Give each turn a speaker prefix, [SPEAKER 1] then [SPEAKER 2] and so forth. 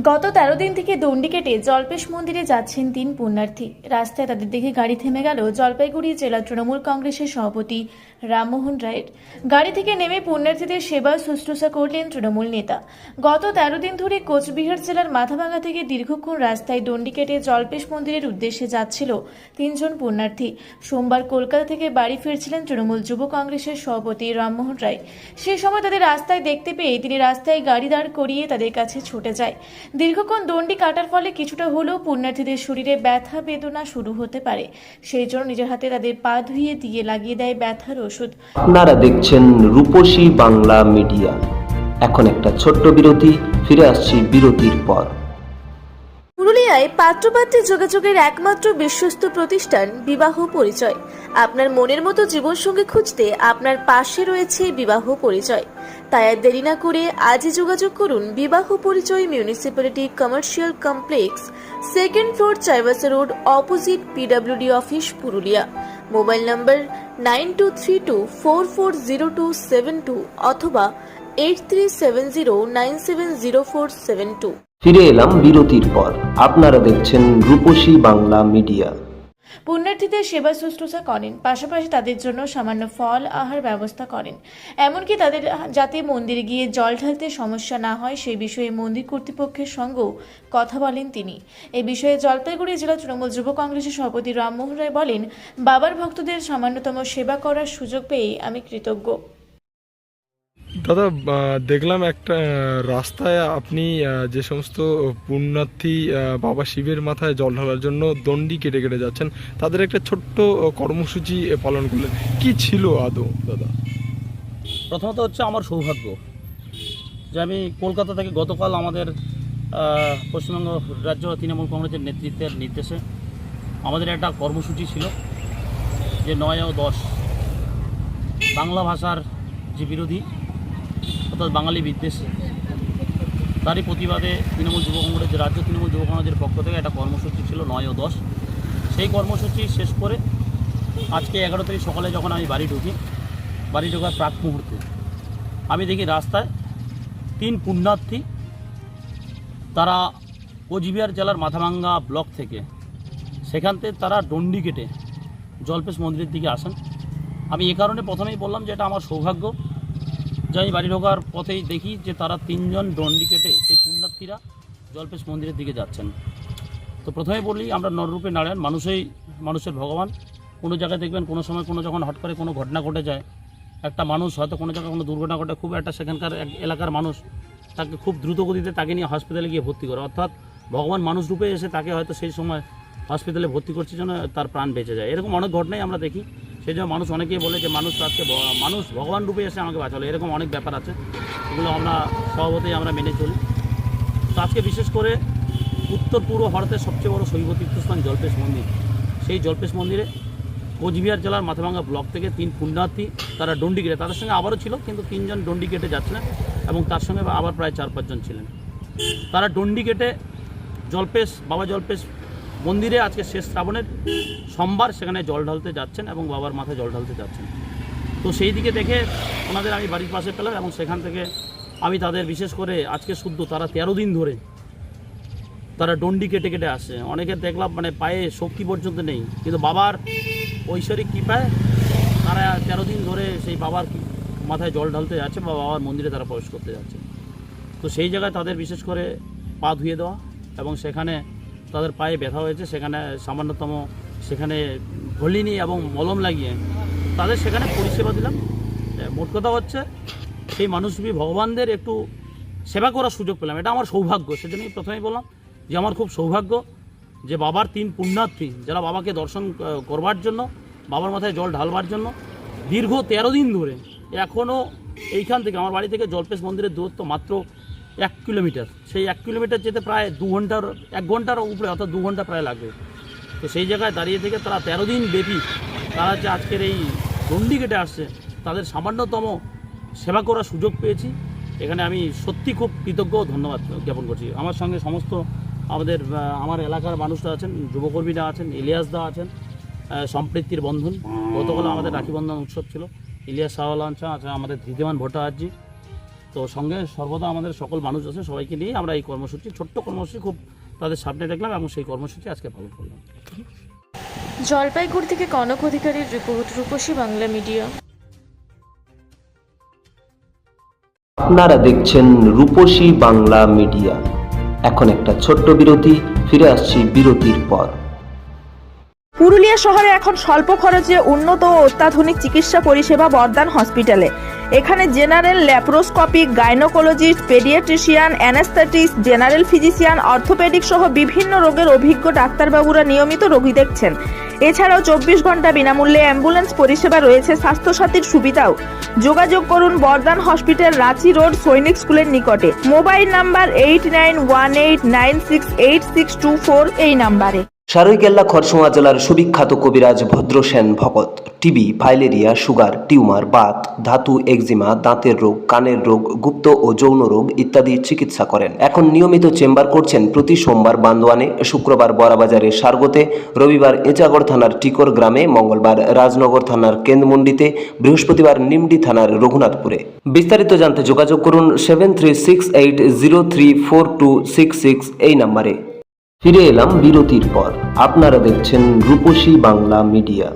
[SPEAKER 1] গত ১৩ দিন থেকে দণ্ডি কেটে জল্পেশ মন্দিরে যাচ্ছেন ৩ পুণ্যার্থী। রাস্তায় তাদের দেখে গাড়ি থেমে গেল জলপাইগুড়ি জেলা তৃণমূল কংগ্রেসের সভাপতি রামমোহন রায়ের। গাড়ি থেকে নেমে পুণ্যার্থীদের সেবা শুশ্রূষা করলেন তৃণমূল নেতা। গত ১৩ দিন ধরে কোচবিহার জেলার মাথাভাঙা থেকে দীর্ঘক্ষণ রাস্তায় দণ্ডি কেটে জল্পেশ মন্দিরের উদ্দেশ্যে যাচ্ছিল ৩ জন পুণ্যার্থী। সোমবার কলকাতা থেকে বাড়ি ফিরছিলেন তৃণমূল যুব কংগ্রেসের সভাপতি রামমোহন রায়। সেই সময় তাদের রাস্তায় দেখতে পেয়ে তিনি রাস্তায় গাড়ি দাঁড় করিয়ে তাদের কাছে ছুটে যায়। দীর্ঘক্ষণ দণ্ডি কাটার ফলে কিছুটা হলেও পুণ্যার্থীদের শরীরে ব্যথা বেদনা শুরু হতে পারে, সেই জন্য নিজের হাতে তাদের পা ধুইয়ে দিয়ে লাগিয়ে দেয় ব্যথার ওষুধ।
[SPEAKER 2] আপনারা দেখছেন রূপসী বাংলা মিডিয়া। এখন একটা ছোট্ট বিরতি, ফিরে আসছি বিরতির পর।
[SPEAKER 1] পুরুলিয়ায় পাত্রপাত্রী যোগাযোগের একমাত্র বিশ্বস্ত প্রতিষ্ঠান বিবাহ পরিচয়। আপনার মনের মতো জীবনসঙ্গী খুঁজতে আপনার পাশে রয়েছে বিবাহ পরিচয়। তাই আর দেরি না করে আজই যোগাযোগ করুন বিবাহ পরিচয় municipality commercial complex, second floor, Chaibasa road, opposite PWD office, Purulia. Mobile নম্বর 9232440272 অথবা 8370970472।
[SPEAKER 2] ফিরে এলাম বিরতির পর। আপনারা দেখছেন রূপসী বাংলা মিডিয়া।
[SPEAKER 1] পুণ্যার্থীদের সেবা শুশ্রূষা করেন, পাশাপাশি তাদের জন্য সামান্য ফল আহার ব্যবস্থা করেন। এমনকি তাদের যাতে মন্দিরে গিয়ে জল ঢালতে সমস্যা না হয় সেই বিষয়ে মন্দির কর্তৃপক্ষের সঙ্গেও কথা বলেন তিনি। এই বিষয়ে জলপাইগুড়ি জেলা তৃণমূল যুব কংগ্রেসের সভাপতি রামমোহন রায় বলেন, বাবার ভক্তদের সামান্যতম সেবা করার সুযোগ পেয়ে আমি কৃতজ্ঞ।
[SPEAKER 3] দাদা, দেখলাম একটা রাস্তায় আপনি যে সমস্ত পুণ্যার্থী বাবা শিবের মাথায় জল ঢালার জন্য দণ্ডি কেটে কেটে যাচ্ছেন, তাদের একটা ছোট্ট কর্মসূচি পালন করলেন। কি ছিল আদৌ দাদা?
[SPEAKER 4] প্রথমত হচ্ছে আমার সৌভাগ্য যে আমি কলকাতা থেকে গতকাল আমাদের পশ্চিমবঙ্গ রাজ্য তৃণমূল কংগ্রেসের নেতৃত্বের নির্দেশে আমাদের একটা কর্মসূচি ছিল যে 9 ও 10 বাংলা ভাষার যে বিরোধী অর্থাৎ বাঙালি বিদ্বেষী, তারই প্রতিবাদে তৃণমূল যুব কংগ্রেস রাজ্য তৃণমূল যুব কংগ্রেসের পক্ষ থেকে একটা কর্মসূচি ছিল 9 ও 10। সেই কর্মসূচি শেষ করে আজকে 11 তারিখ সকালে যখন আমি বাড়ি ঢোকার প্রাক মুহূর্তে আমি দেখি রাস্তায় 3 পুণ্যার্থী, তারা কোচবিহার জেলার মাথাভাঙ্গা ব্লক থেকে সেখান থেকে তারা দণ্ডি কেটে জল্পেশ মন্দিরের দিকে আসেন। আমি এ কারণে প্রথমেই বললাম যে এটা আমার সৌভাগ্য যে আমি বাড়ি ঢোকার পথেই দেখি যে তারা 3 জন দণ্ডি কেটে সেই পুণ্যার্থীরা জল্পেশ মন্দিরের দিকে যাচ্ছেন। তো প্রথমে বলি, আমরা নররূপে নারায়ণ, মানুষের ভগবান। কোনো জায়গায় দেখবেন কোনো সময় যখন হট করে কোনো ঘটনা ঘটে যায়, একটা মানুষ হয়তো কোনো জায়গায় কোনো দুর্ঘটনা ঘটে, খুব একটা সেখানকার এলাকার মানুষ তাকে খুব দ্রুত গতিতে তাকে নিয়ে হসপিটালে গিয়ে ভর্তি করে, অর্থাৎ ভগবান মানুষ রূপে এসে তাকে হয়তো সেই সময় হসপিটালে ভর্তি করছে জন্য তার প্রাণ বেঁচে যায়। এরকম অনেক ঘটনাই আমরা দেখি। সেই জন্য মানুষ অনেকেই বলে যে মানুষ ভগবান রূপে এসে আমাকে বাঁচালো। এরকম অনেক ব্যাপার আছে, এগুলো আমরা স্বভাবতই আমরা মেনে চলি। তো আজকে বিশেষ করে উত্তর পূর্ব ভারতের সবচেয়ে বড় শৈব তীর্থস্থান জল্পেশ মন্দির, সেই জল্পেশ মন্দিরে কোচবিহার জেলার মাথাভাঙ্গা ব্লক থেকে 3 পুণ্যার্থী তারা দণ্ডি কেটে, তাদের সঙ্গে আবারও ছিল কিন্তু 3 জন দণ্ডি কেটে যাচ্ছিলেন এবং তার সঙ্গে আবার প্রায় 4-5 জন ছিলেন। তারা দণ্ডি কেটে বাবা জল্পেশ মন্দিরে আজকে শেষ শ্রাবণের সোমবার সেখানে জল ঢালতে যাচ্ছেন এবং বাবার মাথায় জল ঢালতে যাচ্ছেন। তো সেই দিকে দেখে ওনাদের আমি বাড়ির পাশে পেলাম এবং সেখান থেকে আমি তাদের বিশেষ করে আজকে শুদ্ধ তারা 13 দিন ধরে তারা দণ্ডি কেটে কেটে আসছে। অনেকের দেখলাম মানে পায়ে শক্তি পর্যন্ত নেই, কিন্তু বাবার ঐশ্বরিক কৃপায় তারা 13 দিন ধরে সেই বাবার মাথায় জল ঢালতে যাচ্ছে বা বাবার মন্দিরে তারা প্রবেশ করতে যাচ্ছে। তো সেই জায়গায় তাদের বিশেষ করে পা ধুয়ে দেওয়া এবং সেখানে তাদের পায়ে ব্যথা হয়েছে, সেখানে সামান্যতম সেখানে হলিনি এবং মলম লাগিয়ে তাদের সেখানে পরিষেবা দিলাম। মোট কথা হচ্ছে সেই মানুষরূপী ভগবানদের একটু সেবা করার সুযোগ পেলাম, এটা আমার সৌভাগ্য। সেজন্যই প্রথমেই বললাম যে আমার খুব সৌভাগ্য যে বাবার 3 পুণ্যার্থী যারা বাবাকে দর্শন করবার জন্য, বাবার মাথায় জল ঢালবার জন্য দীর্ঘ 13 দিন ধরে, এখনও এইখান থেকে আমার বাড়ি থেকে জল্পেশ মন্দিরের দূরত্ব মাত্র 1 কিলোমিটার, সেই 1 কিলোমিটার যেতে প্রায় 1 ঘন্টার উপরে, অর্থাৎ 2 ঘন্টা প্রায় লাগবে। তো সেই জায়গায় দাঁড়িয়ে থেকে তারা 13 দিন ব্যাপী তারা যে আজকের এই দণ্ডি কেটে আসছে, তাদের সামান্যতম সেবা করার সুযোগ পেয়েছি। এখানে আমি সত্যি খুব কৃতজ্ঞ ও ধন্যবাদ জ্ঞাপন করছি। আমার সঙ্গে সমস্ত আমার এলাকার মানুষরা আছেন, যুবকর্মীরা আছেন, ইলিয়াস দা আছেন, সম্প্রীতির বন্ধন। গতকাল আমাদের রাখি বন্ধন উৎসব ছিল। ইলিয়াস সাওয়ালাঞ্চা আছে, আমাদের ধৃতিমান ভট্টাচার্য। তো তো সঙ্গে সর্বদা আমাদের সকল মানুষ আছে, সবাইকে নিয়ে আমরা এই কর্মসূচি, ছোট্ট কর্মসূচি খুব তাদের সামনে দেখলাম এবং সেই কর্মসূচি আজকে পালন করলাম।
[SPEAKER 1] জলপাইগুড়ি থেকে কনক অধিকারীর রিপোর্ট, রূপসী বাংলা মিডিয়া।
[SPEAKER 2] আপনারা দেখছেন রূপসী বাংলা মিডিয়া। এখন একটা ছোট্ট বিরতি, ফিরে আসছি বিরতির পর।
[SPEAKER 5] পুরুলিয়া শহরে এখন স্বল্প খরচে উন্নত ও অত্যাধুনিক চিকিৎসা পরিষেবা বর্ধমান হসপিটালে। এখানে general, laparoscopic, gynaecologist, paediatrician, anaesthetist, general physician, orthopaedic সহ বিভিন্ন রোগের অভিজ্ঞ ডাক্তারবাবুরা নিয়মিত রোগী দেখছেন। এছাড়াও 24 ঘন্টা বিনামূল্যে অ্যাম্বুলেন্স পরিষেবা রয়েছে, স্বাস্থ্যসাথীর সুবিধাও। যোগাযোগ করুন বর্ধমান হসপিটাল, রাঁচি রোড, সৈনিক স্কুলের নিকটে। মোবাইল নাম্বার 8918968624 এই নাম্বারে।
[SPEAKER 2] সারৈকেল্লা খরসোয়া জেলার সুবিখ্যাত কবিরাজ ভদ্রসেন ভকত TB, filaria, sugar, tumour, Baat, ধাতু, এক্সিমা, দাঁতের রোগ, কানের রোগ, গুপ্ত ও যৌন রোগ ইত্যাদি চিকিৎসা করেন। এখন নিয়মিত চেম্বার করছেন প্রতি সোমবার বান্দোয়ানে, শুক্রবার বড়াবাজারে সারগোতে, রবিবার এঁচাগড় থানার টিকর গ্রামে, মঙ্গলবার রাজনগর থানার কেন্দ্রমন্ডিতে, বৃহস্পতিবার নিমডি থানার রঘুনাথপুরে। বিস্তারিত জানতে যোগাযোগ করুন 7368034266 এই নাম্বারে। ফিরে এলাম বিরতির পর। আপনারা দেখছেন রূপসী বাংলা মিডিয়া।